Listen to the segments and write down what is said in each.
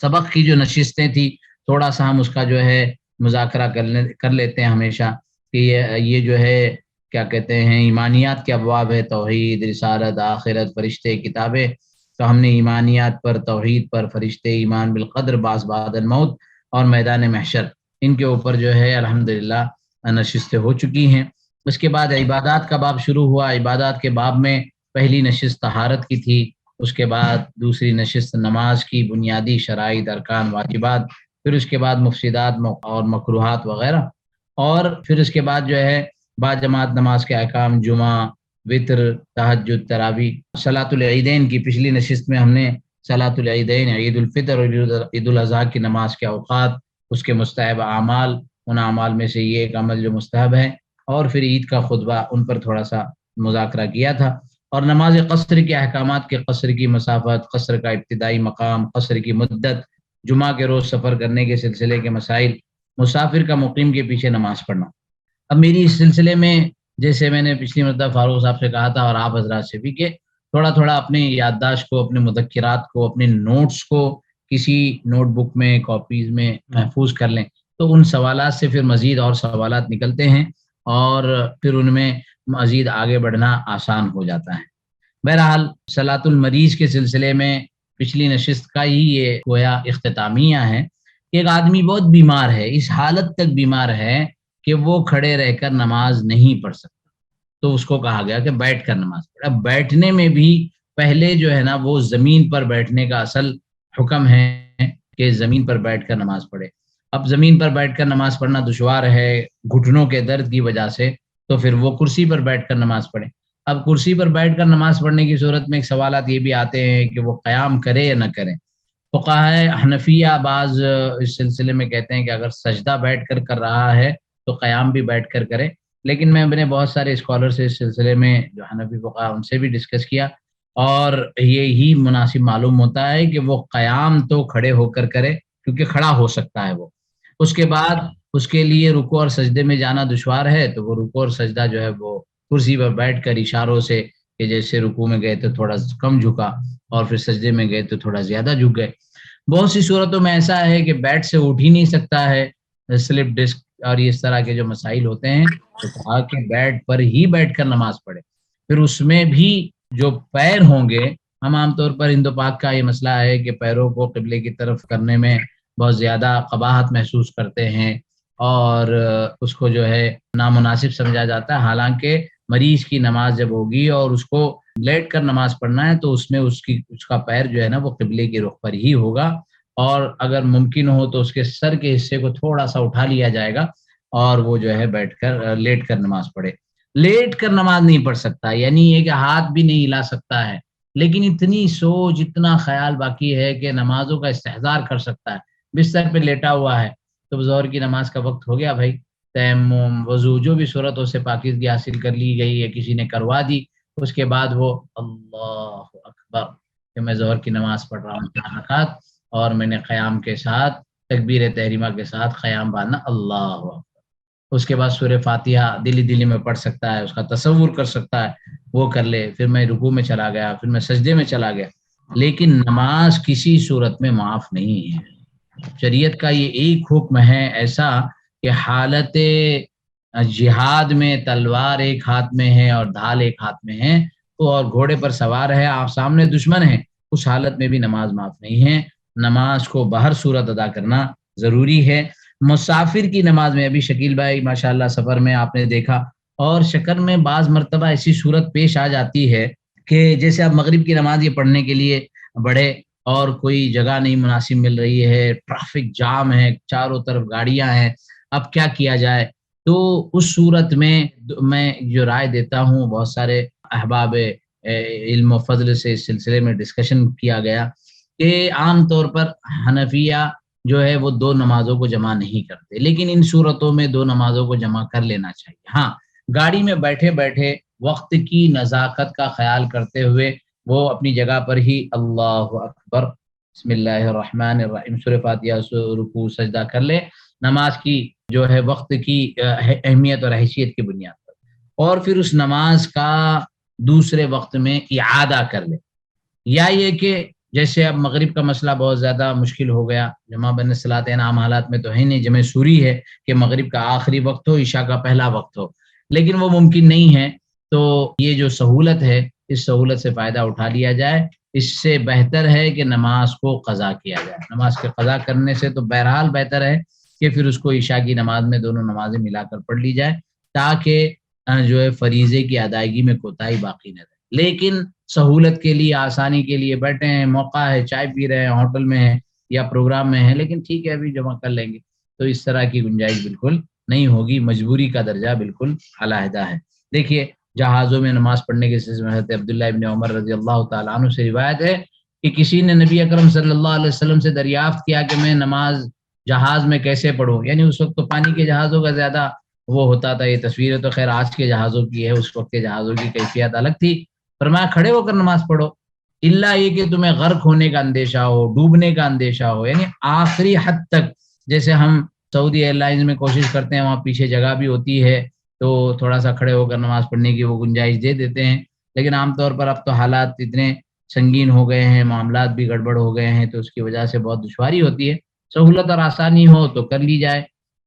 سبق کی جو نشستیں تھی تھوڑا سا ہم اس کا جو ہے مذاکرہ کر لیتے ہیں ہمیشہ کہ یہ جو ہے کیا کہتے ہیں ایمانیات کے ابواب ہے، توحید، رسالت، آخرت، فرشتے، کتابیں. تو ہم نے ایمانیات پر، توحید پر، فرشتے، ایمان بالقدر، بعث بعد الموت اور میدان محشر، ان کے اوپر جو ہے الحمدللہ نشستیں ہو چکی ہیں. اس کے بعد عبادات کا باب شروع ہوا. عبادات کے باب میں پہلی نشست طہارت کی تھی، اس کے بعد دوسری نشست نماز کی بنیادی شرائط، ارکان، واجبات، پھر اس کے بعد مفسدات اور مکروہات وغیرہ، اور پھر اس کے بعد جو ہے با جماعت نماز کے احکام، جمعہ، وطر، تہجد، تراویح. صلاۃ العیدین کی پچھلی نشست میں ہم نے صلاۃ العیدین، عید الفطر اور عید الاضحیٰ کی نماز کے اوقات، اس کے مستحب اعمال، ان اعمال میں سے یہ ایک عمل جو مستحب ہے، اور پھر عید کا خطبہ، ان پر تھوڑا سا مذاکرہ کیا تھا. اور نماز قصر کے احکامات کے قصر کی مسافت، قصر کا ابتدائی مقام، قصر کی مدت، جمعہ کے روز سفر کرنے کے سلسلے کے مسائل، مسافر کا مقیم کے پیچھے نماز پڑھنا. اب میری اس سلسلے میں جیسے میں نے پچھلی مرتبہ فاروق صاحب سے کہا تھا اور آپ حضرات سے بھی کہ تھوڑا تھوڑا اپنی یادداشت کو، اپنے مذکرات کو، اپنے نوٹس کو کسی نوٹ بک میں، کاپیز میں محفوظ کر لیں، تو ان سوالات سے پھر مزید اور سوالات نکلتے ہیں اور پھر ان میں مزید آگے بڑھنا آسان ہو جاتا ہے. بہرحال صلاۃ المریض کے سلسلے میں پچھلی نشست کا ہی یہ گویا اختتامیہ ہے کہ ایک آدمی بہت بیمار ہے، اس حالت تک بیمار ہے کہ وہ کھڑے رہ کر نماز نہیں پڑھ سکتا، تو اس کو کہا گیا کہ بیٹھ کر نماز پڑھے. اب بیٹھنے میں بھی پہلے جو ہے نا وہ زمین پر بیٹھنے کا اصل حکم ہے کہ زمین پر بیٹھ کر نماز پڑھے. اب زمین پر بیٹھ کر نماز پڑھنا دشوار ہے گھٹنوں کے درد کی وجہ سے، تو پھر وہ کرسی پر بیٹھ کر نماز پڑھے. اب کرسی پر بیٹھ کر نماز پڑھنے کی صورت میں ایک سوالات یہ بھی آتے ہیں کہ وہ قیام کرے یا نہ کرے. فقہائے حنفیہ بعض اس سلسلے میں کہتے ہیں کہ اگر سجدہ بیٹھ کر کر رہا ہے تو قیام بھی بیٹھ کر کرے، لیکن میں نے بہت سارے اسکالر سے اس سلسلے میں جو حنفی فقہاء ان سے بھی ڈسکس کیا، اور یہی مناسب معلوم ہوتا ہے کہ وہ قیام تو کھڑے ہو کر کرے کیونکہ کھڑا ہو سکتا ہے وہ. اس کے بعد اس کے لیے رکوع اور سجدے میں جانا دشوار ہے تو وہ رکوع اور سجدہ جو ہے وہ کرسی پر بیٹھ کر اشاروں سے، کہ جیسے رکوع میں گئے تو تھوڑا کم جھکا اور پھر سجدے میں گئے تو تھوڑا زیادہ جھک گئے. بہت سی صورتوں میں ایسا ہے کہ بیڈ سے اٹھ ہی نہیں سکتا ہے، سلپ ڈسک اور اس طرح کے جو مسائل ہوتے ہیں، تو کہا کہ بیڈ پر ہی بیٹھ کر نماز پڑھے. پھر اس میں بھی جو پیر ہوں گے، ہم عام طور پر ہند و پاک کا یہ مسئلہ ہے کہ پیروں کو قبلے کی طرف کرنے میں بہت زیادہ قباحت محسوس کرتے ہیں اور اس کو جو ہے نامناسب سمجھا جاتا ہے. حالانکہ مریض کی نماز جب ہوگی اور اس کو لیٹ کر نماز پڑھنا ہے تو اس میں اس کا پیر جو ہے نا وہ قبلے کی رخ پر ہی ہوگا، اور اگر ممکن ہو تو اس کے سر کے حصے کو تھوڑا سا اٹھا لیا جائے گا اور وہ جو ہے بیٹھ کر لیٹ کر نماز پڑھے. لیٹ کر نماز نہیں پڑھ سکتا یعنی یہ کہ ہاتھ بھی نہیں ہلا سکتا ہے، لیکن اتنی سوچ، اتنا خیال باقی ہے کہ نمازوں کا استحضار کر سکتا ہے. بستر پہ لیٹا ہوا ہے تو ظہر کی نماز کا وقت ہو گیا، بھائی تیمم، وضو، جو بھی صورتوں سے پاکیزگی حاصل کر لی گئی ہے کسی نے کروا دی، اس کے بعد وہ اللہ اکبر کہ میں ظہر کی نماز پڑھ رہا ہوں 4 رکعت اور میں نے قیام کے ساتھ تکبیر تحریمہ کے ساتھ قیام باندھنا، اللہ اکبر. اس کے بعد سورہ فاتحہ دلی میں پڑھ سکتا ہے، اس کا تصور کر سکتا ہے، وہ کر لے. پھر میں رکوع میں چلا گیا، پھر میں سجدے میں چلا گیا. لیکن نماز کسی صورت میں معاف نہیں ہے. شریعت کا یہ ایک حکم ہے ایسا کہ حالت جہاد میں تلوار ایک ہاتھ میں ہے اور ڈھال ایک ہاتھ میں ہے، تو اور گھوڑے پر سوار ہے، آپ سامنے دشمن ہیں، اس حالت میں بھی نماز معاف نہیں ہے. نماز کو بہر صورت ادا کرنا ضروری ہے. مسافر کی نماز میں ابھی شکیل بھائی ماشاءاللہ سفر میں آپ نے دیکھا، اور شکر میں بعض مرتبہ ایسی صورت پیش آ جاتی ہے کہ جیسے اب مغرب کی نماز یہ پڑھنے کے لیے بڑھے اور کوئی جگہ نہیں مناسب مل رہی ہے، ٹریفک جام ہے، چاروں طرف گاڑیاں ہیں، اب کیا کیا جائے. تو اس صورت میں میں جو رائے دیتا ہوں، بہت سارے احباب علم و فضل سے اس سلسلے میں ڈسکشن کیا گیا کہ عام طور پر حنفیہ جو ہے وہ 2 نمازوں کو جمع نہیں کرتے، لیکن ان صورتوں میں 2 نمازوں کو جمع کر لینا چاہیے. ہاں، گاڑی میں بیٹھے بیٹھے وقت کی نزاکت کا خیال کرتے ہوئے وہ اپنی جگہ پر ہی اللہ اکبر بسم اللہ الرحمن الرحیم سورہ فاتحہ رکوع سجدہ کر لے، نماز کی جو ہے وقت کی اہمیت اور حیثیت کی بنیاد پر، اور پھر اس نماز کا دوسرے وقت میں اعادہ کر لے. یا یہ کہ جیسے اب مغرب کا مسئلہ بہت زیادہ مشکل ہو گیا، جمع بین الصلاتین عام حالات میں تو ہے نہیں، جمع سوری ہے کہ مغرب کا آخری وقت ہو، عشاء کا پہلا وقت ہو، لیکن وہ ممکن نہیں ہے. تو یہ جو سہولت ہے اس سہولت سے فائدہ اٹھا لیا جائے. اس سے بہتر ہے کہ نماز کو قضا کیا جائے. نماز کے قضا کرنے سے تو بہرحال بہتر ہے کہ پھر اس کو عشاء کی نماز میں دونوں نمازیں ملا کر پڑھ لی جائے، تاکہ جو ہے فریضے کی ادائیگی میں کوتاہی باقی نہ رہے. لیکن سہولت کے لیے، آسانی کے لیے بیٹھے ہیں، موقع ہے، چائے پی رہے ہیں، ہوٹل میں ہیں یا پروگرام میں ہیں، لیکن ٹھیک ہے ابھی جمع کر لیں گے، تو اس طرح کی گنجائش بالکل نہیں ہوگی. مجبوری کا درجہ بالکل علیحدہ ہے. دیکھیے جہازوں میں نماز پڑھنے کے سلسلے میں حضرت عبداللہ ابن عمر رضی اللہ تعالیٰ عنہ سے روایت ہے کہ کسی نے نبی اکرم صلی اللہ علیہ وسلم سے دریافت کیا کہ میں نماز جہاز میں کیسے پڑھوں. یعنی اس وقت تو پانی کے جہازوں کا زیادہ وہ ہوتا تھا. یہ تصویریں تو خیر آج کے جہازوں کی ہے، اس وقت کے جہازوں کی کیفیت الگ تھی. فرمایا کھڑے ہو کر نماز پڑھو، اللہ یہ کہ تمہیں غرق ہونے کا اندیشہ ہو، ڈوبنے کا اندیشہ ہو. یعنی آخری حد تک، جیسے ہم سعودی ایئر لائنز میں کوشش کرتے ہیں، وہاں پیچھے جگہ بھی ہوتی ہے تو تھوڑا سا کھڑے ہو کر نماز پڑھنے کی وہ گنجائش دے دیتے ہیں. لیکن عام طور پر اب تو حالات اتنے سنگین ہو گئے ہیں، معاملات بھی گڑبڑ ہو گئے ہیں، تو اس کی وجہ سے بہت دشواری ہوتی ہے. سہولت اور آسانی ہو تو کر لی جائے،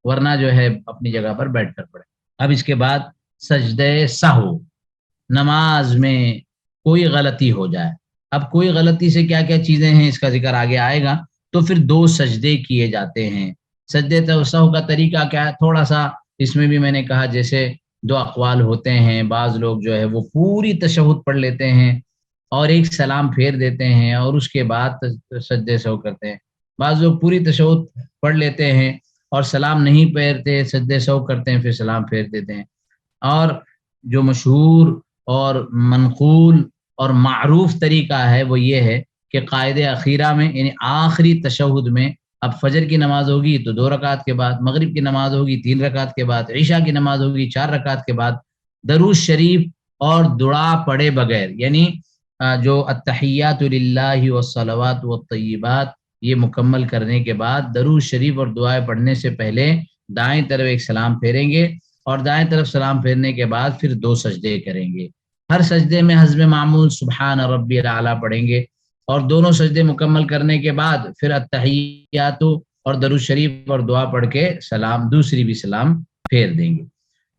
ورنہ جو ہے اپنی جگہ پر بیٹھ کر پڑھے. اب اس کے بعد سجدہ سہو. نماز میں کوئی غلطی ہو جائے، اب کوئی غلطی سے کیا کیا چیزیں ہیں اس کا ذکر آگے آئے گا. تو پھر 2 سجدے کیے جاتے ہیں. سجدہ سہو کا طریقہ کیا ہے، تھوڑا سا اس میں بھی میں نے کہا جیسے 2 اقوال ہوتے ہیں. بعض لوگ جو ہے وہ پوری تشہد پڑھ لیتے ہیں اور ایک سلام پھیر دیتے ہیں اور اس کے بعد سجدہ سہو کرتے ہیں. بعض لوگ پوری تشہد پڑھ لیتے ہیں اور سلام نہیں پھیرتے، سجدہ سہو کرتے ہیں پھر سلام پھیر دیتے ہیں. اور جو مشہور اور منقول اور معروف طریقہ ہے وہ یہ ہے کہ قاعدہ اخیرہ میں، یعنی آخری تشہد میں، اب فجر کی نماز ہوگی تو 2 رکعت کے بعد، مغرب کی نماز ہوگی 3 رکعت کے بعد، عشاء کی نماز ہوگی 4 رکعت کے بعد درود شریف اور دعا پڑھے بغیر، یعنی جو التحیات للہ والصلوات والطیبات، یہ مکمل کرنے کے بعد درود شریف اور دعائیں پڑھنے سے پہلے دائیں طرف ایک سلام پھیریں گے اور دائیں طرف سلام پھیرنے کے بعد پھر 2 سجدے کریں گے. ہر سجدے میں حسب معمول سبحان ربی الاعلیٰ پڑھیں گے اور دونوں سجدے مکمل کرنے کے بعد پھر التحیات اور درود شریف اور دعا پڑھ کے سلام، دوسری بھی سلام پھیر دیں گے.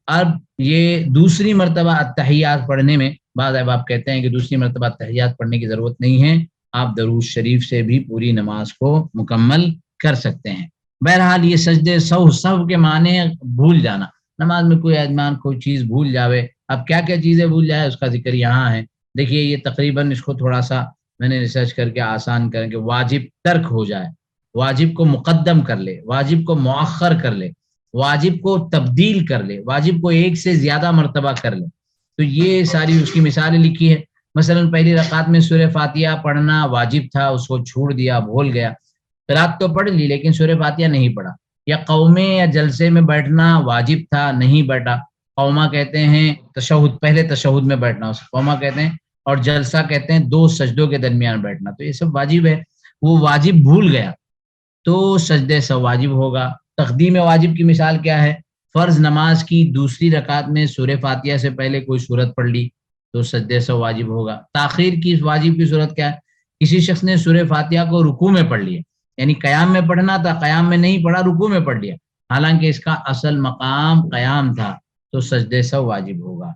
اب یہ دوسری مرتبہ التحیات پڑھنے میں بعض احباب کہتے ہیں کہ دوسری مرتبہ التحیات پڑھنے کی ضرورت نہیں ہے، آپ درود شریف سے بھی پوری نماز کو مکمل کر سکتے ہیں. بہرحال یہ سجدے سہو کے معنی بھول جانا. نماز میں کوئی آدمان کوئی چیز بھول جاوے، اب کیا کیا چیزیں بھول جائے اس کا ذکر یہاں ہے. دیکھیے یہ تقریباً اس کو تھوڑا سا میں نے ریسرچ کر کے آسان کر کے واجب ترک ہو جائے، واجب کو مقدم کر لے، واجب کو مؤخر کر لے، واجب کو تبدیل کر لے، واجب کو ایک سے زیادہ مرتبہ کر لے. تو یہ ساری اس کی مثالیں لکھی ہے. مثلا پہلی رکعت میں سورہ فاتحہ پڑھنا واجب تھا، اس کو چھوڑ دیا، بھول گیا. قرات تو پڑھ لی لیکن سورہ فاتحہ نہیں پڑھا. یا قومے یا جلسے میں بیٹھنا واجب تھا، نہیں بیٹھا. قوما کہتے ہیں تشہد، پہلے تشہد میں بیٹھنا اس قوما کہتے ہیں، اور جلسہ کہتے ہیں 2 سجدوں کے درمیان بیٹھنا. تو یہ سب واجب ہے، وہ واجب بھول گیا تو سجدے سو واجب ہوگا. تقدیم واجب کی مثال کیا ہے، فرض نماز کی دوسری رکعت میں سورہ فاتحہ سے پہلے کوئی سورت پڑھ لی تو سجدے سو واجب ہوگا. تاخیر کی واجب کی صورت کیا ہے، کسی شخص نے سورہ فاتحہ کو رکوع میں پڑھ لیا، یعنی قیام میں پڑھنا تھا، قیام میں نہیں پڑھا، رکوع میں پڑھ لیا، حالانکہ اس کا اصل مقام قیام تھا، تو سجدے سو واجب ہوگا.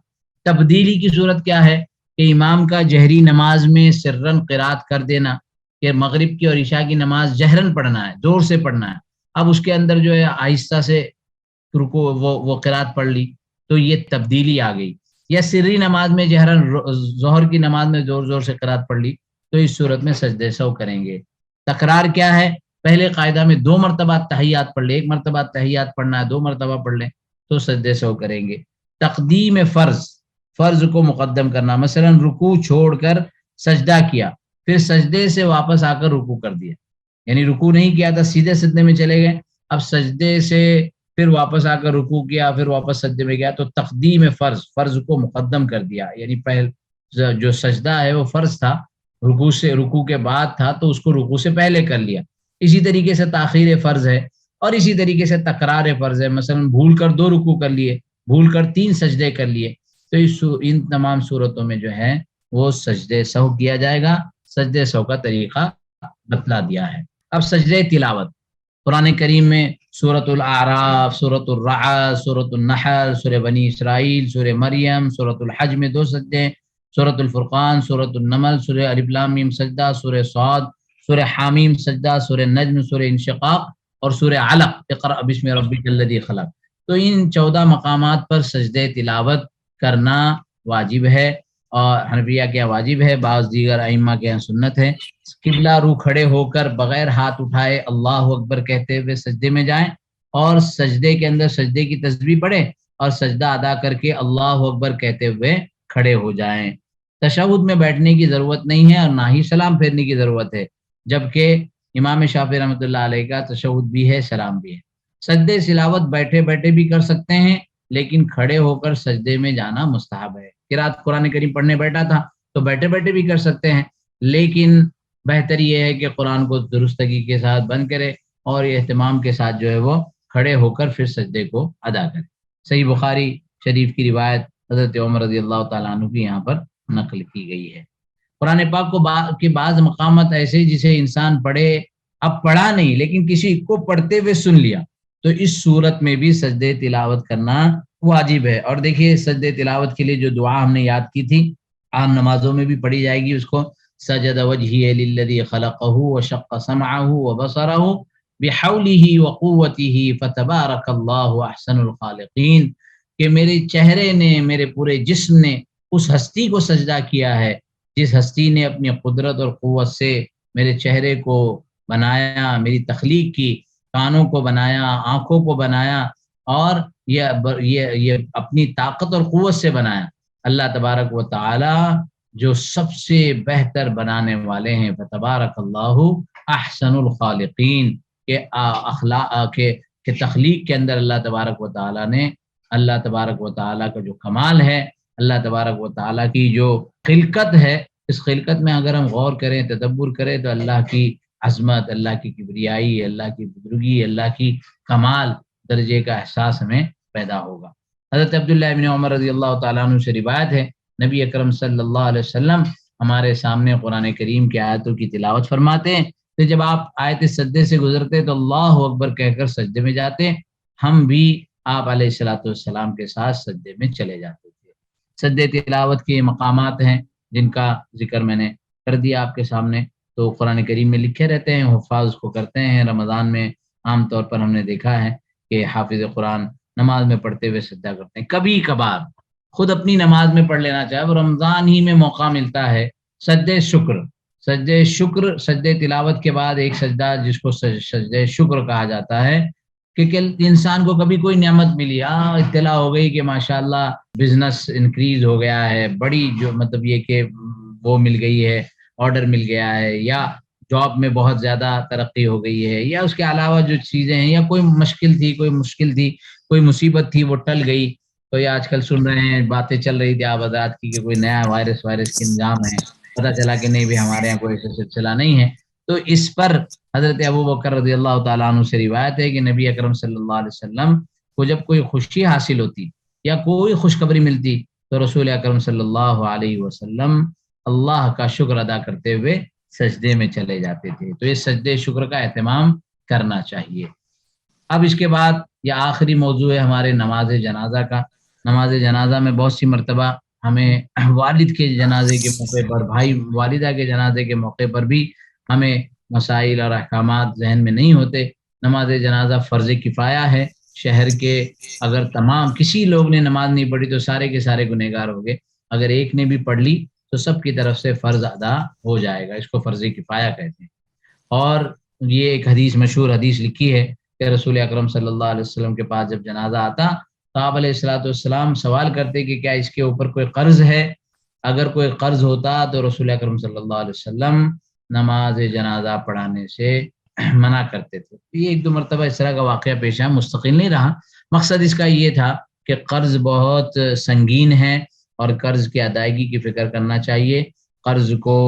تبدیلی کی صورت کیا ہے کہ امام کا جہری نماز میں سرن قرات کر دینا، کہ مغرب کی اور عشاء کی نماز جہرن پڑھنا ہے، زور سے پڑھنا ہے، اب اس کے اندر جو ہے آہستہ سے رکو وہ قرات پڑھ لی تو یہ تبدیلی آ گئی. یا سری نماز میں جہرن، ظہر کی نماز میں زور زور سے قرات پڑھ لی تو اس صورت میں سجدے سو کریں گے. تکرار کیا ہے، پہلے قاعدہ میں 2 مرتبہ تحیات پڑھ لے، 1 مرتبہ تحیات پڑھنا ہے، 2 مرتبہ پڑھ لیں تو سجدے سو کریں گے. تقدیم فرض کو مقدم کرنا، مثلا رکوع چھوڑ کر سجدہ کیا، پھر سجدے سے واپس آ کر رکوع کر دیا، یعنی رکوع نہیں کیا تھا سیدھے سجدے میں چلے گئے، اب سجدے سے پھر واپس آ کر رکوع کیا، پھر واپس سجدے میں گیا، تو تقدیم فرض کو مقدم کر دیا. یعنی پہلے جو سجدہ ہے وہ فرض تھا، رکوع کے بعد تھا تو اس کو رکوع سے پہلے کر لیا. اسی طریقے سے تاخیر فرض ہے، اور اسی طریقے سے تکرار فرض ہے. مثلا بھول کر 2 رکوع کر لیے، بھول کر 3 سجدے کر لیے، تو ان تمام صورتوں میں جو ہے وہ سجدے سہو کیا جائے گا. سجدے سو کا طریقہ بتلا دیا ہے۔ اب سجدے تلاوت قرآن کریم میں سورۃ الاعراف، سورۃ الرعد، سورۃ النحل، سورہ بنی اسرائیل، سورہ مریم، سورۃ الحج میں 2 سجدے، سورۃ الفرقان، سورۃ النمل، سورہ الف لام میم سجدہ، سورہ صاد، سورہ حامیم سجدہ، سورہ نجم، سورہ انشقاق اور سورہ علق اقرأ بسم ربک الذی خلق۔ تو ان 14 مقامات پر سجدے تلاوت کرنا واجب ہے، اور حنفیہ کے واجب ہے، بعض دیگر ائمہ کے سنت ہے۔ قبلہ رو کھڑے ہو کر بغیر ہاتھ اٹھائے اللہ اکبر کہتے ہوئے سجدے میں جائیں، اور سجدے کے اندر سجدے کی تسبیح پڑھیں اور سجدہ ادا کر کے اللہ اکبر کہتے ہوئے کھڑے ہو جائیں۔ تشہد میں بیٹھنے کی ضرورت نہیں ہے اور نہ ہی سلام پھیرنے کی ضرورت ہے، جبکہ امام شافعی رحمۃ اللہ علیہ کا تشہد بھی ہے، سلام بھی ہے۔ سجدے تلاوت بیٹھے بیٹھے بھی کر سکتے ہیں، لیکن کھڑے ہو کر سجدے میں جانا مستحب ہے۔ قرات قرآن کریم پڑھنے بیٹھا تھا تو بیٹھے بیٹھے بھی کر سکتے ہیں، لیکن بہتر یہ ہے کہ قرآن کو درستگی کے ساتھ بند کرے اور اہتمام کے ساتھ جو ہے وہ کھڑے ہو کر پھر سجدے کو ادا کرے۔ صحیح بخاری شریف کی روایت حضرت عمر رضی اللہ تعالیٰ عنہ کی یہاں پر نقل کی گئی ہے۔ قرآن پاک کو کے بعض مقامات ایسے جسے انسان پڑھے، اب پڑھا نہیں لیکن کسی کو پڑھتے ہوئے سن لیا، تو اس صورت میں بھی سجدے تلاوت کرنا واجب ہے۔ اور دیکھیے سجدے تلاوت کے لیے جو دعا ہم نے یاد کی تھی، عام نمازوں میں بھی پڑھی جائے گی، اس کو سجد وجہی للذی خلقہ وشق سمعہ وبصرہ بحولہ وقوتہ فتبارک اللہ احسن الخالقین، کہ میرے چہرے نے، میرے پورے جسم نے اس ہستی کو سجدہ کیا ہے جس ہستی نے اپنی قدرت اور قوت سے میرے چہرے کو بنایا، میری تخلیق کی، کانوں کو بنایا، آنکھوں کو بنایا، اور یہ اپنی طاقت اور قوت سے بنایا۔ اللہ تبارک و تعالی جو سب سے بہتر بنانے والے ہیں، فتبارک اللہ احسن الخالقین، کہ اخلاق کے تخلیق کے اندر اللہ تبارک و تعالی نے، اللہ تبارک و تعالی کا جو کمال ہے، اللہ تبارک و تعالی کی جو خلقت ہے، اس خلقت میں اگر ہم غور کریں، تدبر کریں، تو اللہ کی عظمت، اللہ کی کبریائی، اللہ کی بزرگی، اللہ کی کمال درجے کا احساس ہمیں پیدا ہوگا۔ حضرت عبداللہ ابن عمر رضی اللہ تعالیٰ عنہ سے روایت ہے، نبی اکرم صلی اللہ علیہ وسلم ہمارے سامنے قرآن کریم کی آیتوں کی تلاوت فرماتے ہیں، تو جب آپ آیت سجدے سے گزرتے تو اللہ اکبر کہہ کر سجدے میں جاتے، ہم بھی آپ علیہ الصلوۃ والسلام کے ساتھ سجدے میں چلے جاتے تھے۔ سجدے تلاوت کے مقامات ہیں جن کا ذکر میں نے کر دیا آپ کے سامنے، تو قرآن کریم میں لکھے رہتے ہیں، حفاظ کو کرتے ہیں۔ رمضان میں عام طور پر ہم نے دیکھا ہے کہ حافظ قرآن نماز میں پڑھتے ہوئے سجدہ کرتے ہیں، کبھی کبھار خود اپنی نماز میں پڑھ لینا چاہے، وہ رمضان ہی میں موقع ملتا ہے۔ سجدے شکر، سجدے شکر، سجدے تلاوت کے بعد ایک سجدہ جس کو سجدے شکر کہا جاتا ہے، کہ انسان کو کبھی کوئی نعمت ملی، اطلاع ہو گئی کہ ماشاءاللہ بزنس انکریز ہو گیا ہے، بڑی جو مطلب یہ کہ وہ مل گئی ہے، آرڈر مل گیا ہے، یا جاب میں بہت زیادہ ترقی ہو گئی ہے، یا اس کے علاوہ جو چیزیں ہیں، یا کوئی مشکل تھی، کوئی مشکل تھی، کوئی مصیبت تھی، وہ ٹل گئی۔ تو یہ آج کل سن رہے ہیں، باتیں چل رہی تھی آبادات کی کہ کوئی نیا وائرس کے انجام ہے، پتہ چلا کہ نہیں بھی ہمارے یہاں کوئی ایسا سلسلہ نہیں ہے۔ تو اس پر حضرت ابوبکر رضی اللہ تعالیٰ عنہ سے روایت ہے کہ نبی اکرم صلی اللہ علیہ وسلم کو جب کوئی خوشی حاصل ہوتی یا کوئی خوشخبری ملتی تو رسول اکرم صلی اللہ علیہ وسلم اللہ کا شکر ادا کرتے ہوئے سجدے میں چلے جاتے تھے۔ تو یہ سجدے شکر کا اہتمام کرنا چاہیے۔ اب اس کے بعد یہ آخری موضوع ہے ہمارے نماز جنازہ کا۔ نماز جنازہ میں بہت سی مرتبہ ہمیں والد کے جنازے کے موقع پر، بھائی والدہ کے جنازے کے موقع پر بھی ہمیں مسائل اور احکامات ذہن میں نہیں ہوتے۔ نماز جنازہ فرض کفایہ ہے، شہر کے اگر تمام کسی لوگ نے نماز نہیں پڑھی تو سارے کے سارے گنہگار ہو گئے، اگر ایک نے بھی پڑھ لی تو سب کی طرف سے فرض ادا ہو جائے گا، اس کو فرض کفایہ کہتے ہیں۔ اور یہ ایک حدیث، مشہور حدیث لکھی ہے کہ رسول اکرم صلی اللہ علیہ وسلم کے پاس جب جنازہ آتا تو آپ علیہ الصلوۃ والسلام سوال کرتے کہ کیا اس کے اوپر کوئی قرض ہے؟ اگر کوئی قرض ہوتا تو رسول اکرم صلی اللہ علیہ وسلم نماز جنازہ پڑھانے سے منع کرتے تھے۔ یہ ایک دو مرتبہ اس طرح کا واقعہ پیش آیا، مستقل نہیں رہا۔ مقصد اس کا یہ تھا کہ قرض بہت سنگین ہے اور قرض کی ادائیگی کی فکر کرنا چاہیے۔ قرض کو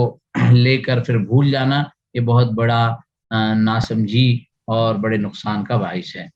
لے کر پھر بھول جانا یہ بہت بڑا ناسمجھی اور بڑے نقصان کا باعث ہے۔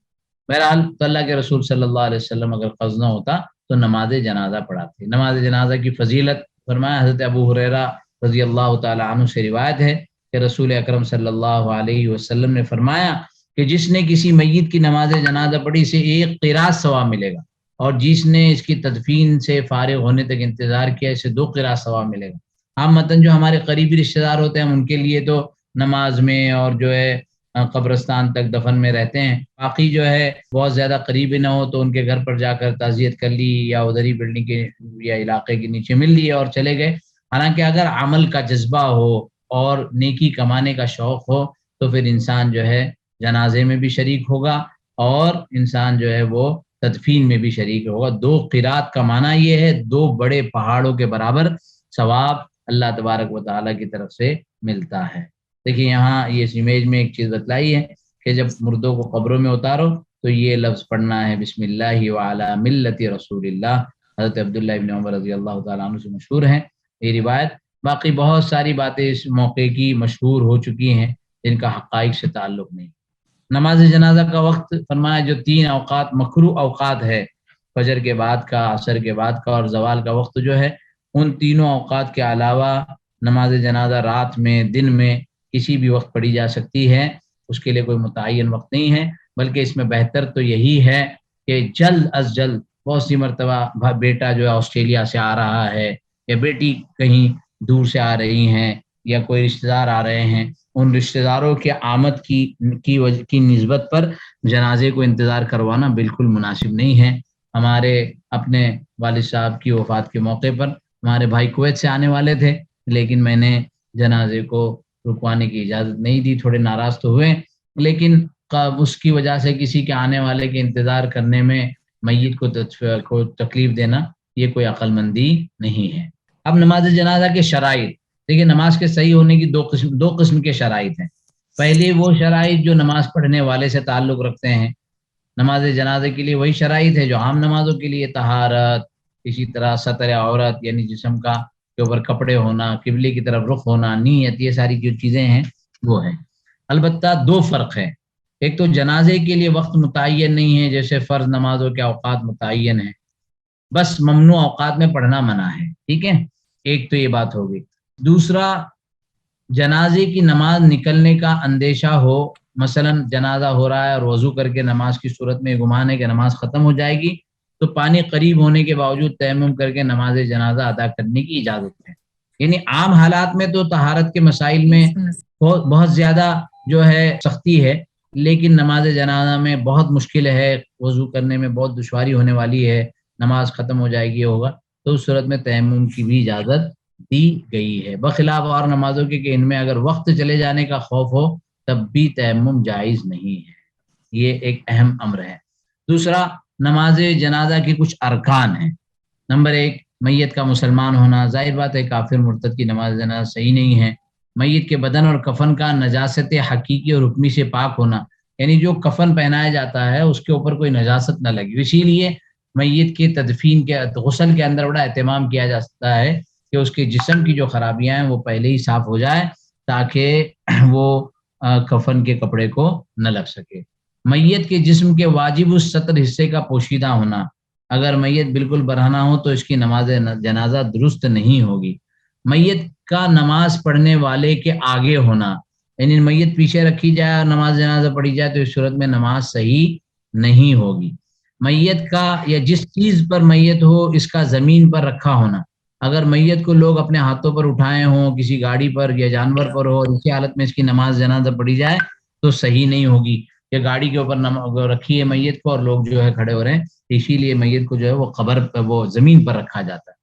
بہرحال تو اللہ کے رسول صلی اللہ علیہ وسلم اگر قرض نہ ہوتا تو نماز جنازہ پڑھاتے۔ نماز جنازہ کی فضیلت فرمایا حضرت ابو ہریرہ رضی اللہ تعالی عنہ سے روایت ہے کہ رسول اکرم صلی اللہ علیہ وسلم نے فرمایا کہ جس نے کسی میت کی نماز جنازہ پڑھی اسے 1 قراط ثواب ملے گا، اور جس نے اس کی تدفین سے فارغ ہونے تک انتظار کیا اسے 2 قراط ثواب ملے گا۔ عام متن جو ہمارے قریبی رشتہ دار ہوتے ہیں ان کے لیے تو نماز میں اور جو ہے قبرستان تک دفن میں رہتے ہیں، باقی جو ہے بہت زیادہ قریبی نہ ہو تو ان کے گھر پر جا کر تعزیت کر لی یا ادھر ہی بلڈنگ کے یا علاقے کے نیچے مل لیے اور چلے گئے۔ حالانکہ اگر عمل کا جذبہ ہو اور نیکی کمانے کا شوق ہو تو پھر انسان جو ہے جنازے میں بھی شریک ہوگا اور انسان جو ہے وہ تدفین میں بھی شریک ہوگا۔ 2 قراط کا معنی یہ ہے 2 بڑے پہاڑوں کے برابر ثواب اللہ تبارک و تعالیٰ کی طرف سے ملتا ہے۔ دیکھیے یہاں یہ اس امیج میں ایک چیز بتلائی ہے کہ جب مردوں کو قبروں میں اتارو تو یہ لفظ پڑھنا ہے بسم اللہ وعلی ملت رسول اللہ۔ حضرت عبداللہ ابن عمر رضی اللہ تعالیٰ عنہ سے مشہور ہے یہ روایت۔ باقی بہت ساری باتیں اس موقع کی مشہور ہو چکی ہیں جن کا حقائق سے تعلق نہیں۔ نماز جنازہ کا وقت فرمایا جو 3 اوقات مکروہ اوقات ہے، فجر کے بعد کا، عصر کے بعد کا اور زوال کا وقت جو ہے، ان تینوں اوقات کے علاوہ نماز جنازہ رات میں، دن میں کسی بھی وقت پڑھی جا سکتی ہے، اس کے لیے کوئی متعین وقت نہیں ہے، بلکہ اس میں بہتر تو یہی ہے کہ جلد از جلد، بہت سی مرتبہ بیٹا جو ہے آسٹریلیا سے آ رہا ہے یا بیٹی کہیں دور سے آ رہی ہیں یا کوئی رشتہ دار آ رہے ہیں، ان رشتہ داروں کے آمد کی نسبت پر جنازے کو انتظار کروانا بالکل مناسب نہیں ہے۔ ہمارے اپنے والد صاحب کی وفات کے موقع پر ہمارے بھائی کویت سے آنے والے تھے، لیکن میں نے جنازے کو رکوانے کی اجازت نہیں دی، تھوڑے ناراض تو ہوئے، لیکن اس کی وجہ سے کسی کے آنے والے کے انتظار کرنے میں میت کو تکلیف دینا یہ کوئی عقل مندی نہیں ہے۔ اب نماز جنازہ کے شرائط، دیکھیے نماز کے صحیح ہونے کی دو قسم کے شرائط ہیں۔ پہلے وہ شرائط جو نماز پڑھنے والے سے تعلق رکھتے ہیں، نماز جنازے کے لیے وہی شرائط ہے جو عام نمازوں کے لیے، طہارت، اسی طرح ستر عورت یعنی جسم کا کے اوپر کپڑے ہونا، قبلے کی طرف رخ ہونا، نیت، یہ ساری جو چیزیں ہیں وہ ہیں۔ البتہ 2 فرق ہے، ایک تو جنازے کے لیے وقت متعین نہیں ہے، جیسے فرض نمازوں کے اوقات متعین ہیں، بس ممنوع اوقات میں پڑھنا منع ہے، ٹھیک ہے، ایک تو یہ بات ہوگی۔ دوسرا، جنازے کی نماز نکلنے کا اندیشہ ہو، مثلا جنازہ ہو رہا ہے اور وضو کر کے نماز کی صورت میں گمان ہے کہ نماز ختم ہو جائے گی تو پانی قریب ہونے کے باوجود تیمم کر کے نماز جنازہ ادا کرنے کی اجازت ہے۔ یعنی عام حالات میں تو طہارت کے مسائل میں بہت زیادہ جو ہے سختی ہے، لیکن نماز جنازہ میں بہت مشکل ہے، وضو کرنے میں بہت دشواری ہونے والی ہے، نماز ختم ہو جائے گی ہوگا، تو اس صورت میں تیمم کی بھی اجازت دی گئی ہے، بخلاف اور نمازوں کے کہ ان میں اگر وقت چلے جانے کا خوف ہو تب بھی تیمم جائز نہیں ہے۔ یہ ایک اہم امر ہے۔ دوسرا، نماز جنازہ کے کچھ ارکان ہیں۔ نمبر 1، میت کا مسلمان ہونا، ظاہر بات ہے کافر مرتد کی نماز جنازہ صحیح نہیں ہے۔ میت کے بدن اور کفن کا نجاست حقیقی اور حکمی سے پاک ہونا، یعنی جو کفن پہنایا جاتا ہے اس کے اوپر کوئی نجاست نہ لگی، اسی لیے میت کے تدفین کے غسل کے اندر بڑا اہتمام کیا جاتا ہے کہ اس کے جسم کی جو خرابیاں ہیں وہ پہلے ہی صاف ہو جائے تاکہ وہ کفن کے کپڑے کو نہ لگ سکے۔ میت کے جسم کے واجب الستر حصے کا پوشیدہ ہونا، اگر میت بالکل برہنہ ہو تو اس کی نماز جنازہ درست نہیں ہوگی۔ میت کا نماز پڑھنے والے کے آگے ہونا، یعنی میت پیچھے رکھی جائے اور نماز جنازہ پڑھی جائے تو اس صورت میں نماز صحیح نہیں ہوگی۔ میت کا یا جس چیز پر میت ہو اس کا زمین پر رکھا ہونا، اگر میت کو لوگ اپنے ہاتھوں پر اٹھائے ہوں، کسی گاڑی پر یا جانور پر ہو، اسی حالت میں اس کی نماز جنازہ پڑھی جائے تو صحیح نہیں ہوگی، کہ گاڑی کے اوپر رکھی ہے میت کو اور لوگ جو ہے کھڑے ہو رہے ہیں، اسی لیے میت کو جو ہے وہ قبر پر، وہ زمین پر رکھا جاتا ہے۔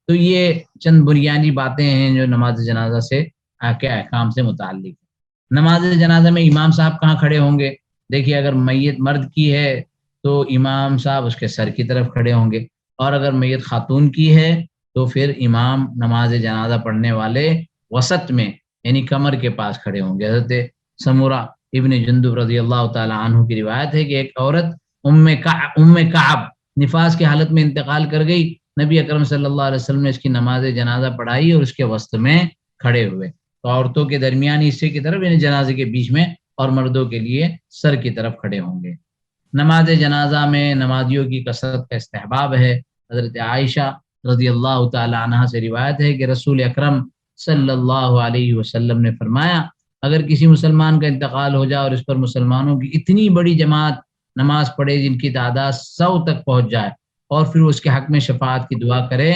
تو یہ چند بنیادی باتیں ہیں جو نماز جنازہ سے کے احکام سے متعلق ہے۔ نماز جنازہ میں امام صاحب کہاں کھڑے ہوں گے؟ دیکھیے اگر میت مرد کی ہے تو امام صاحب اس کے سر کی طرف کھڑے ہوں گے، اور اگر میت خاتون کی ہے تو پھر امام نماز جنازہ پڑھنے والے وسط میں یعنی کمر کے پاس کھڑے ہوں گے۔ حضرت سمورہ ابن جندب رضی اللہ تعالی عنہ کی روایت ہے کہ ایک عورت ام کعب نفاس کی حالت میں انتقال کر گئی، نبی اکرم صلی اللہ علیہ وسلم نے اس کی نماز جنازہ پڑھائی اور اس کے وسط میں کھڑے ہوئے، تو عورتوں کے درمیانی حصے کی طرف یعنی جنازے کے بیچ میں، اور مردوں کے لیے سر کی طرف کھڑے ہوں گے۔ نماز جنازہ میں نمازیوں کی کثرت کا استحباب ہے۔ حضرت عائشہ رضی اللہ تعالی عنہ سے روایت ہے کہ رسول اکرم صلی اللہ علیہ وسلم نے فرمایا اگر کسی مسلمان کا انتقال ہو جائے اور اس پر مسلمانوں کی اتنی بڑی جماعت نماز پڑھے جن کی تعداد 100 تک پہنچ جائے اور پھر اس کے حق میں شفاعت کی دعا کرے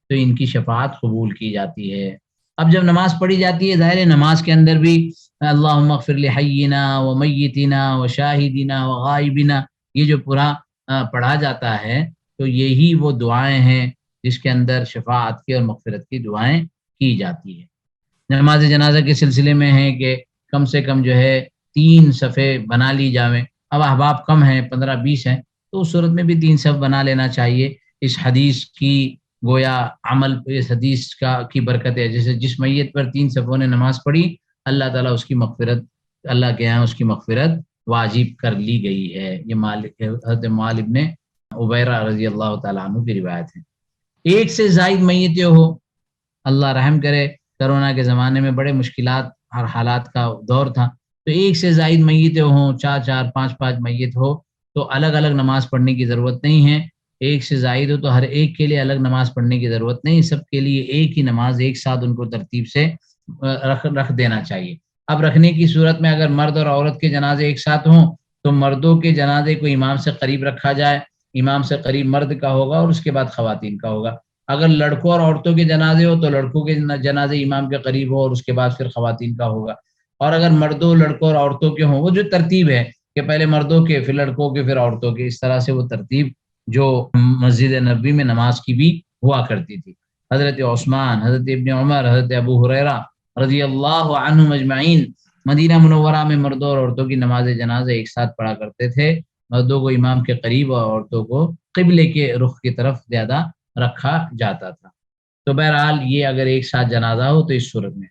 تو ان کی شفاعت قبول کی جاتی ہے۔ اب جب نماز پڑھی جاتی ہے ظاہر ہے نماز کے اندر بھی اللہم اغفر لحینا و میتنا و شاہدنا و غائبنا یہ جو پورا پڑھا جاتا ہے تو یہی وہ دعائیں ہیں جس کے اندر شفاعت کی اور مغفرت کی دعائیں کی جاتی ہے۔ نماز جنازہ کے سلسلے میں ہے کہ کم سے کم جو ہے 3 صفیں بنا لی جاویں۔ اب احباب کم ہیں 15-20 ہیں تو اس صورت میں بھی 3 صف بنا لینا چاہیے۔ اس حدیث کی گویا عمل اس حدیث کی برکت ہے، جیسے جس میت پر 3 صفوں نے نماز پڑھی اللہ تعالیٰ اس کی مغفرت اللہ کے یہاں اس کی مغفرت واجب کر لی گئی ہے۔ یہ مالک حضرت معاذ ابن عبیرہ رضی اللہ تعالیٰ عنہ کی روایت ہے۔ ایک سے زائد میتیں ہو، اللہ رحم کرے کرونا کے زمانے میں بڑے مشکلات اور حالات کا دور تھا، تو ایک سے زائد میتیں ہوں، 4-4 5-5 میت ہو تو الگ الگ نماز پڑھنے کی ضرورت نہیں ہے۔ ایک سے زائد ہو تو ہر ایک کے لیے الگ نماز پڑھنے کی ضرورت نہیں، سب کے لیے ایک ہی نماز ایک ساتھ ان کو ترتیب سے رکھ دینا چاہیے۔ اب رکھنے کی صورت میں اگر مرد اور عورت کے جنازے ایک ساتھ ہوں تو مردوں کے جنازے کو امام سے قریب رکھا جائے، امام سے قریب مرد کا ہوگا اور اس کے بعد خواتین کا ہوگا۔ اگر لڑکوں اور عورتوں کے جنازے ہو تو لڑکوں کے جنازے امام کے قریب ہو اور اس کے بعد پھر خواتین کا ہوگا۔ اور اگر مردوں لڑکوں اور عورتوں کے ہوں وہ جو ترتیب ہے کہ پہلے مردوں کے پھر لڑکوں کے پھر عورتوں کے، اس طرح سے وہ ترتیب جو مسجد نبوی میں نماز کی بھی ہوا کرتی تھی۔ حضرت عثمان، حضرت ابن عمر، حضرت ابو ہریرہ رضی اللہ عنہم اجمعین مدینہ منورہ میں مردوں اور عورتوں کی نماز جنازہ ایک ساتھ پڑھا کرتے تھے، مردوں کو امام کے قریب اور عورتوں کو قبلے کے رخ کی طرف زیادہ رکھا جاتا تھا۔ تو بہرحال یہ اگر ایک ساتھ جنازہ ہو تو اس صورت میں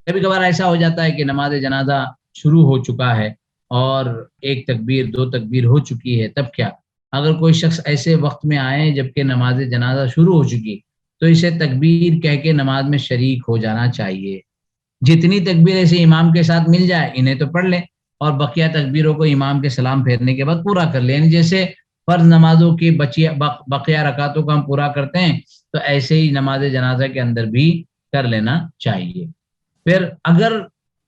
کبھی کبھار ایسا ہو جاتا ہے کہ نماز جنازہ شروع ہو چکا ہے اور 1 تکبیر 2 تکبیر ہو چکی ہے، تب کیا؟ اگر کوئی شخص ایسے وقت میں آئے جبکہ نماز جنازہ شروع ہو چکی تو اسے تکبیر کہہ کے نماز میں شریک ہو جانا چاہیے۔ جتنی تکبیر ایسے امام کے ساتھ مل جائے انہیں تو پڑھ لیں اور بقیہ تکبیروں کو امام کے سلام پھیرنے کے بعد پورا کر لیں، یعنی جیسے فرض نمازوں کی بقیہ رکعتوں کو ہم پورا کرتے ہیں تو ایسے ہی نماز جنازہ کے اندر بھی کر لینا چاہیے۔ پھر اگر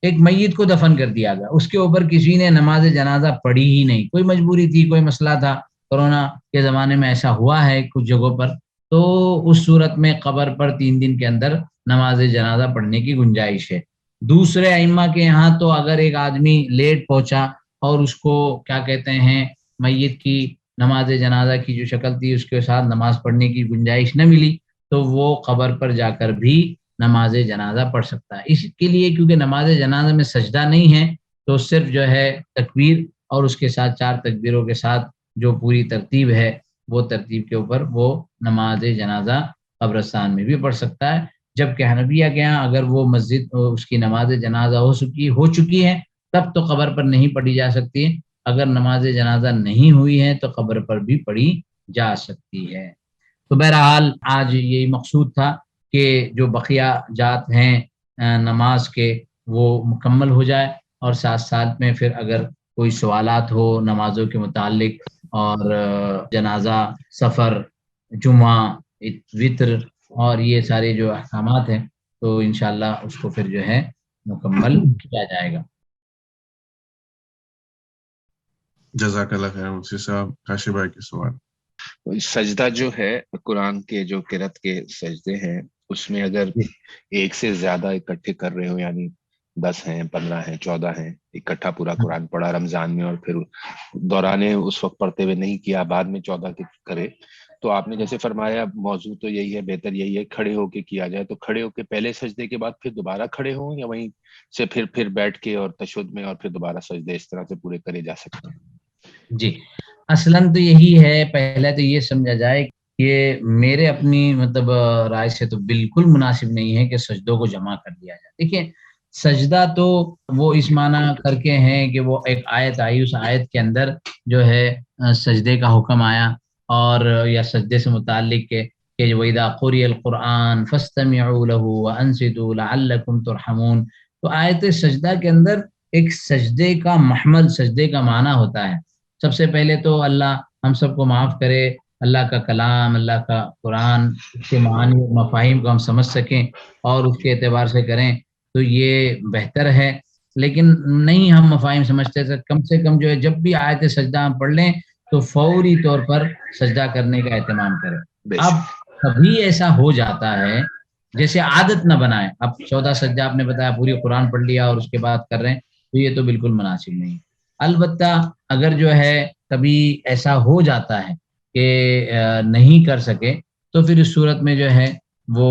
ایک میت کو دفن کر دیا گیا، اس کے اوپر کسی نے نماز جنازہ پڑھی ہی نہیں، کوئی مجبوری تھی، کوئی مسئلہ تھا، کورونا کے زمانے میں ایسا ہوا ہے کچھ جگہوں پر، تو اس صورت میں قبر پر 3 دن کے اندر نماز جنازہ پڑھنے کی گنجائش ہے۔ دوسرے ائمہ کے یہاں تو اگر ایک آدمی لیٹ پہنچا اور اس کو کیا کہتے ہیں میت کی نماز جنازہ کی جو شکل تھی اس کے ساتھ نماز پڑھنے کی گنجائش نہ ملی تو وہ قبر پر جا کر بھی نماز جنازہ پڑھ سکتا ہے۔ اس کے لیے کیونکہ نماز جنازہ میں سجدہ نہیں ہے تو صرف جو ہے تکبیر اور اس کے ساتھ 4 تکبیروں کے ساتھ جو پوری ترتیب ہے وہ ترتیب کے اوپر وہ نماز جنازہ قبرستان میں بھی پڑھ سکتا ہے۔ جبکہ حنفیہ کے یہاں اگر وہ مسجد اس کی نماز جنازہ ہو چکی ہے تب تو قبر پر نہیں پڑھی جا سکتی، اگر نماز جنازہ نہیں ہوئی ہے تو قبر پر بھی پڑھی جا سکتی ہے۔ تو بہرحال آج یہی مقصود تھا کہ جو بقیہ جات ہیں نماز کے وہ مکمل ہو جائے اور ساتھ ساتھ میں پھر اگر کوئی سوالات ہو نمازوں کے متعلق اور جنازہ، سفر، جمعہ، وطر اور یہ سارے جو احکامات ہیں تو انشاءاللہ اس کو پھر جو ہے مکمل کیا جائے گا۔ جزاک اللہ خیر مفتی صاحب۔ کاشف بھائی کے سوال۔ سجدہ جو ہے قرآن کے جو قرات کے سجدے ہیں اس میں اگر ایک سے زیادہ اکٹھے کر رہے ہو، یعنی 10 ہیں، 15 ہیں، 14 ہیں، اکٹھا پورا قرآن پڑھا رمضان میں اور پھر دورانے اس وقت پڑھتے ہوئے نہیں کیا، بعد میں 14 کے کرے، تو آپ نے جیسے فرمایا موضوع تو یہی ہے، بہتر یہی ہے کھڑے ہو کے کیا جائے، تو کھڑے ہو کے پہلے سجدے کے بعد پھر دوبارہ کھڑے ہوں یا وہیں سے پھر بیٹھ کے اور تشہد میں اور پھر دوبارہ سجدے اس طرح سے پورے کرے جا سکتے ہیں؟ جی اصلاً تو یہی ہے، پہلے تو یہ سمجھا جائے کہ میرے اپنی مطلب رائے سے تو بالکل مناسب نہیں ہے کہ سجدوں کو جمع کر دیا جائے۔ دیکھیں سجدہ تو وہ اس معنی کر کے ہیں کہ وہ ایک آیت آئی، اس آیت کے اندر جو ہے سجدے کا حکم آیا اور یا سجدے سے متعلق کہ وَإِذَا قُرِئَ الْقُرْآنُ فَاسْتَمِعُوا لَهُ وَأَنصِتُوا لَعَلَّكُمْ تُرْحَمُونَ، تو آیت سجدہ کے اندر ایک سجدے کا محمل، سجدے کا معنی ہوتا ہے۔ سب سے پہلے تو اللہ ہم سب کو معاف کرے اللہ کا کلام، اللہ کا قرآن کے معانی اور مفاہیم کو ہم سمجھ سکیں اور اس کے اعتبار سے کریں تو یہ بہتر ہے. لیکن نہیں ہم مفاہیم سمجھتے تو کم سے کم جو ہے جب بھی آیت سجدہ ہم پڑھ لیں تو فوری طور پر سجدہ کرنے کا اہتمام کریں. اب کبھی ایسا ہو جاتا ہے جیسے عادت نہ بنائیں، اب 14 سجدہ آپ نے بتایا پوری قرآن پڑھ لیا اور اس کے بعد کر رہے ہیں تو یہ تو بالکل مناسب نہیں. البتہ اگر جو ہے کبھی ایسا ہو جاتا ہے کہ نہیں کر سکے تو پھر اس صورت میں جو ہے وہ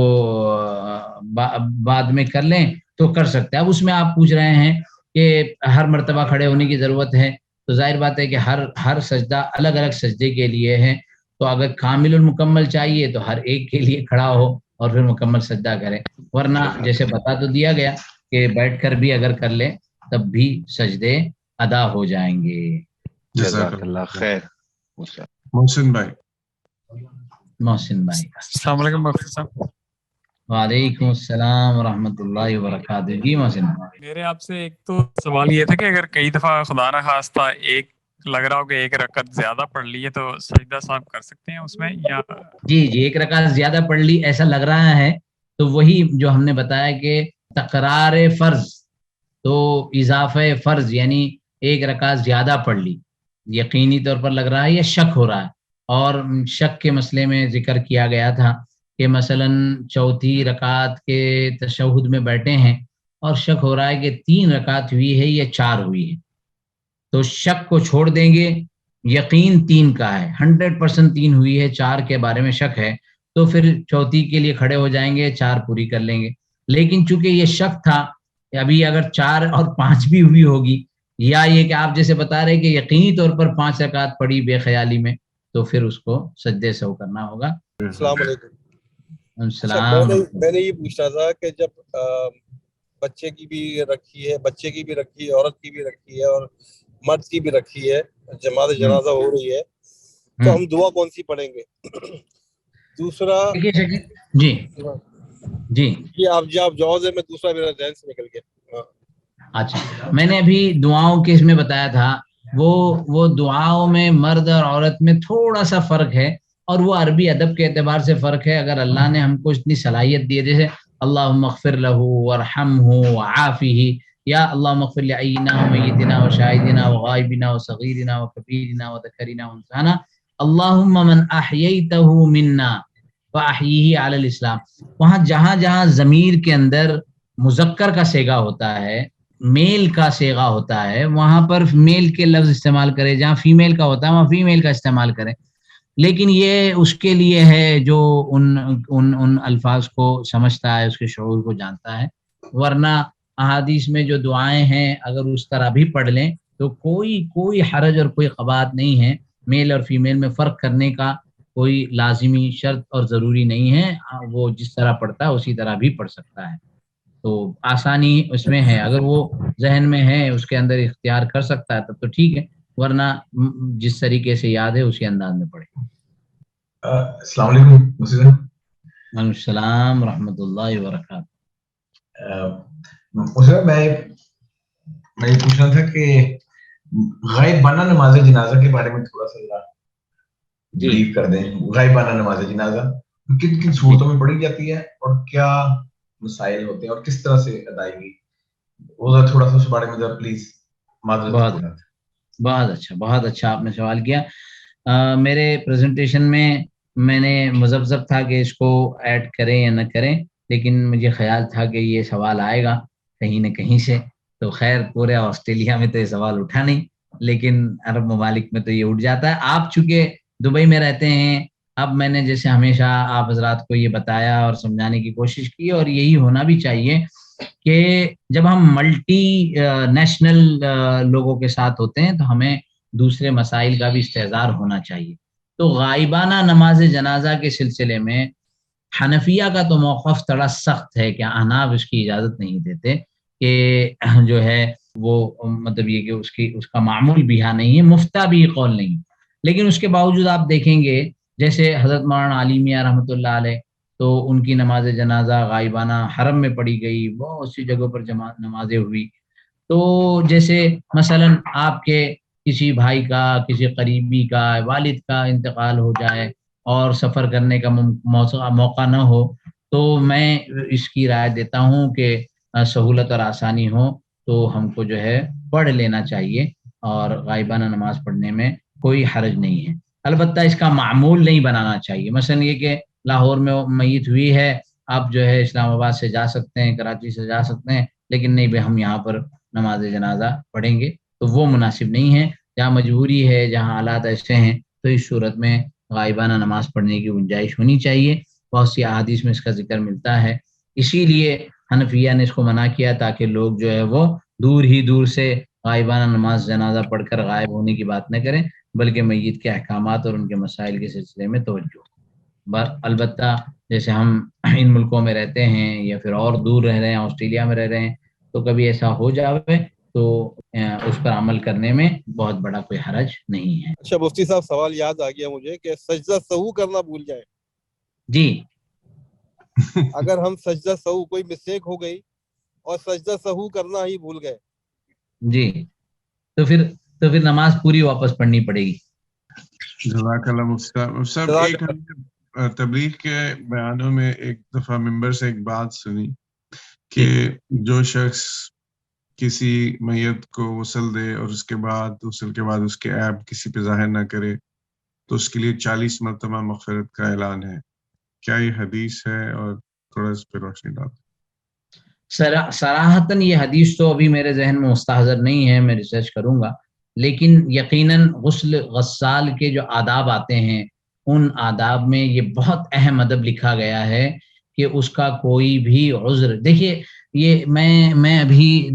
بعد میں کر لیں تو کر سکتے ہیں. اب اس میں آپ پوچھ رہے ہیں کہ ہر مرتبہ کھڑے ہونے کی ضرورت ہے تو ظاہر بات ہے کہ ہر سجدہ الگ الگ سجدے کے لیے ہے. تو اگر کامل المکمل چاہیے تو ہر ایک کے لیے کھڑا ہو اور پھر مکمل سجدہ کرے، ورنہ جیسے بتا تو دیا گیا کہ بیٹھ کر بھی اگر کر لے تب بھی سجدے ادا ہو جائیں گے. جزاک اللہ خیر. محسن بھائی. محسن بھائی السلام علیکم مفتی صاحب. وعلیکم السلام ورحمۃ اللہ وبرکاتہ. جی محسن بھائی، میرے آپ سے ایک تو سوال یہ تھا کہ اگر کئی دفعہ خدا نہ خواستہ ایک لگ رہا ہو کہ ایک رکعت زیادہ پڑھ لی ہے تو سجدہ صاحب کر سکتے ہیں اس میں یا؟ جی ایک رکعت زیادہ پڑھ لی ایسا لگ رہا ہے تو وہی جو ہم نے بتایا کہ تکرار فرض تو اضافہ فرض یعنی ایک رکعت زیادہ پڑھ لی یقینی طور پر لگ رہا ہے یا شک ہو رہا ہے. اور شک کے مسئلے میں ذکر کیا گیا تھا کہ مثلا چوتھی رکعت کے تشہد میں بیٹھے ہیں اور شک ہو رہا ہے کہ 3 رکعت ہوئی ہے یا 4 ہوئی ہے تو شک کو چھوڑ دیں گے. یقین 3 کا ہے، 100% 3 ہوئی ہے، 4 کے بارے میں شک ہے تو پھر چوتھی کے لیے کھڑے ہو جائیں گے، 4 پوری کر لیں گے. لیکن چونکہ یہ شک تھا ابھی اگر 4 اور 5 بھی ہوئی ہوگی یا یہ کہ آپ جیسے بتا رہے کہ یقینی طور پر 5 رکعت پڑھی بے خیالی میں تو پھر اس کو سجدے سہو کرنا ہوگا. السلام علیکم. السلام. میں نے یہ پوچھنا تھا کہ جب بچے کی بھی رکھی ہے، بچے کی بھی رکھی ہے، عورت کی بھی رکھی ہے اور مرد کی بھی رکھی ہے، جماعت جنازہ ہو رہی ہے تو ہم دعا کون سی پڑھیں گے؟ دوسرا جی جی یہ آپ جواز ہے، میں دوسرا میرا ذہن سے نکل گیا. اچھا میں نے ابھی دعاؤں کے اس میں بتایا تھا وہ دعاؤں میں مرد اور عورت میں تھوڑا سا فرق ہے اور وہ عربی ادب کے اعتبار سے فرق ہے. اگر اللہ نے ہم کو اتنی صلاحیت دی ہے جیسے اللہم اغفر لہ ورحمہ وعافہ یا اللہم اغفر لعینا ومیتنا وشاہدنا وغائبنا وصغیرنا وکبیرنا وذکرنا وانثانا اللہم من احییتہ منا فاحیہ علی الاسلام. وہاں جہاں جہاں ضمیر کے اندر مذکر کا صیغہ ہوتا ہے، میل کا صیغہ ہوتا ہے، وہاں پر میل کے لفظ استعمال کرے. جہاں فیمیل کا ہوتا ہے وہاں فیمیل کا استعمال کرے. لیکن یہ اس کے لیے ہے جو ان الفاظ کو سمجھتا ہے، اس کے شعور کو جانتا ہے. ورنہ احادیث میں جو دعائیں ہیں اگر اس طرح بھی پڑھ لیں تو کوئی حرج اور کوئی قباحت نہیں ہے. میل اور فیمیل میں فرق کرنے کا کوئی لازمی شرط اور ضروری نہیں ہے. وہ جس طرح پڑھتا ہے اسی طرح بھی پڑھ سکتا ہے. تو آسانی اس میں ہے، اگر وہ ذہن میں ہے اس کے اندر اختیار کر سکتا ہے تب تو ٹھیک ہے، ورنہ جس طریقے سے یاد ہے اسی انداز میں پڑھے. السلام علیکم. وعلیکم السلام ورحمۃ اللہ وبرکاتہ. میں یہ پوچھنا تھا کہ غائبانہ نماز جنازہ کے بارے میں تھوڑا سا بریف کر دیں. غائبانہ نماز جنازہ کن کن صورتوں میں پڑھی جاتی ہے اور کیا مسائل ہوتے ہیں اور کس طرح سے ادائیگی، وہ تھوڑا سا اس بارے میں پلیز. بہت اچھا آپ نے سوال کیا. میرے پریزنٹیشن میں نے مذبذب تھا کہ اس کو ایڈ کریں یا نہ کریں، لیکن مجھے خیال تھا کہ یہ سوال آئے گا کہیں نہ کہیں سے. تو خیر پورے آسٹریلیا میں تو یہ سوال اٹھا نہیں، لیکن عرب ممالک میں تو یہ اٹھ جاتا ہے. آپ چونکہ دبئی میں رہتے ہیں، اب میں نے جیسے ہمیشہ آپ حضرات کو یہ بتایا اور سمجھانے کی کوشش کی، اور یہی ہونا بھی چاہیے کہ جب ہم ملٹی نیشنل لوگوں کے ساتھ ہوتے ہیں تو ہمیں دوسرے مسائل کا بھی استحضار ہونا چاہیے. تو غائبانہ نماز جنازہ کے سلسلے میں حنفیہ کا تو موقف تھوڑا سخت ہے کہ احناف اس کی اجازت نہیں دیتے کہ جو ہے وہ مطلب یہ کہ اس کا معمول بھی یہاں نہیں ہے، مفتہ بھی قول نہیں. لیکن اس کے باوجود آپ دیکھیں گے جیسے حضرت مولانا علی میاں رحمۃ اللہ علیہ تو ان کی نماز جنازہ غائبانہ حرم میں پڑھی گئی، بہت سی جگہوں پر نمازیں ہوئی. تو جیسے مثلا آپ کے کسی بھائی کا، کسی قریبی کا، والد کا انتقال ہو جائے اور سفر کرنے کا موقع نہ ہو، تو میں اس کی رائے دیتا ہوں کہ سہولت اور آسانی ہو تو ہم کو جو ہے پڑھ لینا چاہیے، اور غائبانہ نماز پڑھنے میں کوئی حرج نہیں ہے۔ البتہ اس کا معمول نہیں بنانا چاہیے، مثلا یہ کہ لاہور میں میت ہوئی ہے، آپ جو ہے اسلام آباد سے جا سکتے ہیں، کراچی سے جا سکتے ہیں، لیکن نہیں بھائی ہم یہاں پر نماز جنازہ پڑھیں گے، تو وہ مناسب نہیں ہے۔ جہاں مجبوری ہے، جہاں حالات ایسے ہیں، تو اس صورت میں غائبانہ نماز پڑھنے کی گنجائش ہونی چاہیے۔ بہت سی احادیث میں اس کا ذکر ملتا ہے، اسی لیے حنفیہ نے اس کو منع کیا تاکہ لوگ جو ہے وہ دور ہی دور سے غائبانہ نماز جنازہ پڑھ کر غائب ہونے کی بات نہ کریں، بلکہ میت کے احکامات اور ان کے مسائل کے سلسلے میں توجہ۔ البتہ جیسے ہم ان ملکوں میں رہتے ہیں یا پھر اور دور رہ رہے ہیں، آسٹریلیا میں رہ رہے ہیں، تو کبھی ایسا ہو جاوے تو اس پر عمل کرنے میں بہت بڑا کوئی حرج نہیں ہے۔ اچھا مفتی صاحب، سوال یاد آ گیا مجھے کہ سجدہ سہو کرنا بھول جائیں، جی اگر ہم سجدہ سہو کوئی مسٹیک ہو گئی اور سجدہ سہو کرنا ہی بھول گئے، جی تو پھر نماز پوری واپس پڑھنی پڑے گی۔ جزاک اللہ مفتی صاحب، ایک ہم نے تبلیغ کے بیانوں میں ایک دفعہ ممبر سے ایک بات سنی کہ جو شخص کسی میت کو غسل دے اور اس کے بعد غسل کے بعد اس کے عیب کسی پہ ظاہر نہ کرے تو اس کے لیے 40 مرتبہ مغفرت کا اعلان ہے، کیا یہ حدیث ہے؟ اور تھوڑا اس پہ روشنی ڈال۔ صراحتاً یہ حدیث تو ابھی میرے ذہن میں مستحضر نہیں ہے، میں ریسرچ کروں گا، لیکن یقیناً غسال کے جو آداب آتے ہیں ان آداب میں یہ بہت اہم ادب لکھا گیا ہے کہ اس کا کوئی بھی عذر، دیکھیے یہ میں ابھی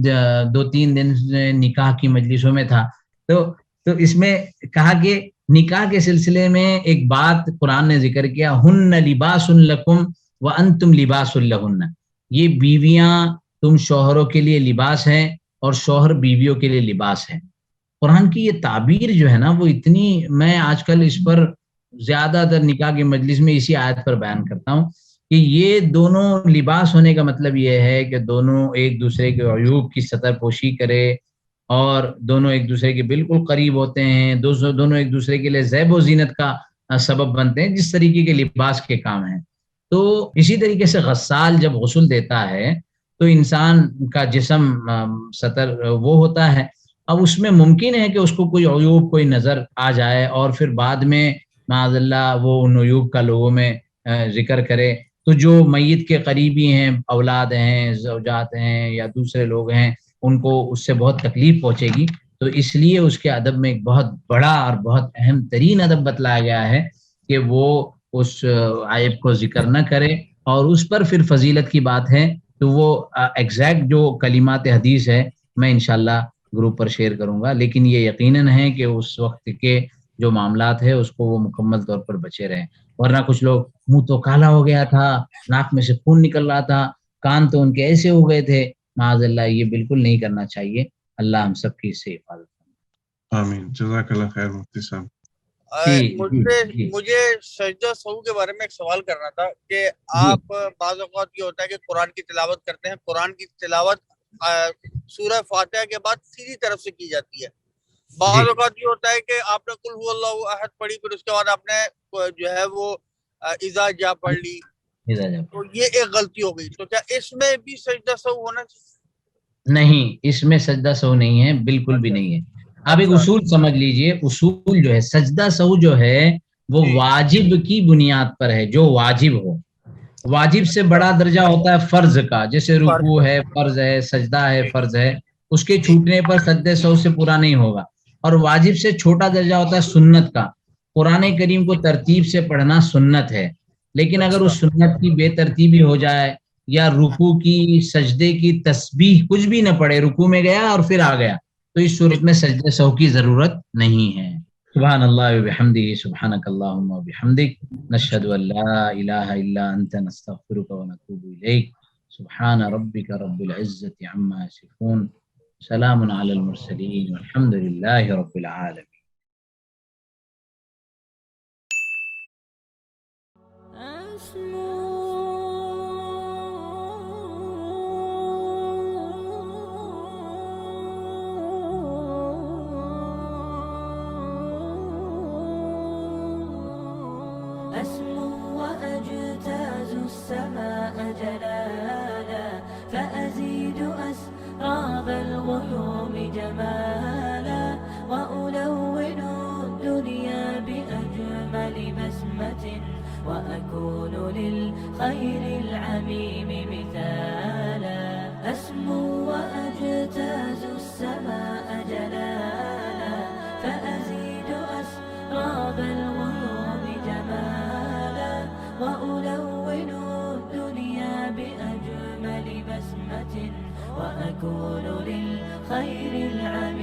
2-3 دن سے نکاح کی مجلسوں میں تھا، تو اس میں کہا کہ نکاح کے سلسلے میں ایک بات قرآن نے ذکر کیا، ہن لباس لکم وانتم لباس لہن، یہ بیویاں تم شوہروں کے لیے لباس ہیں اور شوہر بیویوں کے لیے لباس ہے۔ قرآن کی یہ تعبیر جو ہے نا وہ اتنی، میں آج کل اس پر زیادہ تر نکاح کی مجلس میں اسی آیت پر بیان کرتا ہوں کہ یہ دونوں لباس ہونے کا مطلب یہ ہے کہ دونوں ایک دوسرے کے عیوب کی سطر پوشی کرے اور دونوں ایک دوسرے کے بالکل قریب ہوتے ہیں، دونوں ایک دوسرے کے لیے زیب و زینت کا سبب بنتے ہیں، جس طریقے کے لباس کے کام ہیں۔ تو اسی طریقے سے غسال جب غسل دیتا ہے تو انسان کا جسم سطر وہ ہوتا ہے، اب اس میں ممکن ہے کہ اس کو کوئی عیوب کوئی نظر آ جائے اور پھر بعد میں معاذ اللہ وہ ان عیوب کا لوگوں میں ذکر کرے، تو جو میت کے قریبی ہیں، اولاد ہیں، زوجات ہیں یا دوسرے لوگ ہیں، ان کو اس سے بہت تکلیف پہنچے گی۔ تو اس لیے اس کے ادب میں ایک بہت بڑا اور بہت اہم ترین ادب بتلایا گیا ہے کہ وہ اس عیب کو ذکر نہ کرے، اور اس پر پھر فضیلت کی بات ہے تو وہ ایگزیکٹ جو کلمات حدیث ہے میں انشاءاللہ گروپ پر شیئر کروں گا، لیکن یہ یقیناً ہے کہ اس وقت کے جو معاملات ہے اس کو وہ مکمل طور پر بچے رہیں، ورنہ کچھ لوگ منہ تو کالا ہو گیا تھا، ناک میں سے خون نکل رہا تھا، کان تو ان کے ایسے ہو گئے تھے، معاذ اللہ یہ بالکل نہیں کرنا چاہیے۔ اللہ ہم سب کی اس سے حفاظت کرے۔ آمین، جزاک اللہ خیر مفتی صاحب۔ مجھے سجدہ سہو کے بارے میں ایک سوال کرنا تھا کہ آپ بعض اوقات یہ ہوتا ہے کہ قرآن کی تلاوت کرتے ہیں، قرآن کی تلاوت سورہ فاتحہ کے بعد سیدھی طرف سے کی جاتی ہے، بعض اوقات یہ ہوتا ہے کہ آپ نے قل هو اللہ احد پڑھی، پھر اس کے بعد آپ نے جو ہے وہ اذا جاء پڑھ لی، تو یہ ایک غلطی ہو گئی، تو کیا اس میں بھی سجدہ سہو ہونا چاہیے؟ نہیں، اس میں سجدہ سہو نہیں ہے، بالکل بھی نہیں ہے۔ آپ ایک اصول سمجھ لیجئے، اصول جو ہے سجدہ سہو جو ہے وہ واجب کی بنیاد پر ہے، جو واجب ہو، واجب سے بڑا درجہ ہوتا ہے فرض کا، جیسے رکوع ہے فرض ہے، سجدہ ہے فرض ہے، اس کے چھوٹنے پر سجدہ سہو سے پورا نہیں ہوگا، اور واجب سے چھوٹا درجہ ہوتا ہے سنت کا، قرآن کریم کو ترتیب سے پڑھنا سنت ہے، لیکن اگر اس سنت کی بے ترتیبی ہو جائے یا رکوع کی سجدے کی تسبیح کچھ بھی نہ پڑے، رکوع میں گیا اور پھر آ گیا، تو اس صورت میں سجدہ سہو کی ضرورت نہیں ہے۔ سبحان اللہ وبحمدہ، سبحانک اللہم وبحمدک، نشہد ان لا الہ الا انت، نستغفرک ونتوب الیک، سبحان ربک رب العزت عما یصفون، سلام علی المرسلین والحمد للہ رب العالمین۔ السماء جلالا فأزيد أسراب الغيوم جمالا وألون الدنيا بأجمل بسمة وأكون للخير العميم مثالا أسمو وأجتاز السماء جلالا فأزيد أسراب الغيوم جمالا وألون الدنيا بأجمل بسمة وأكون للخير العميم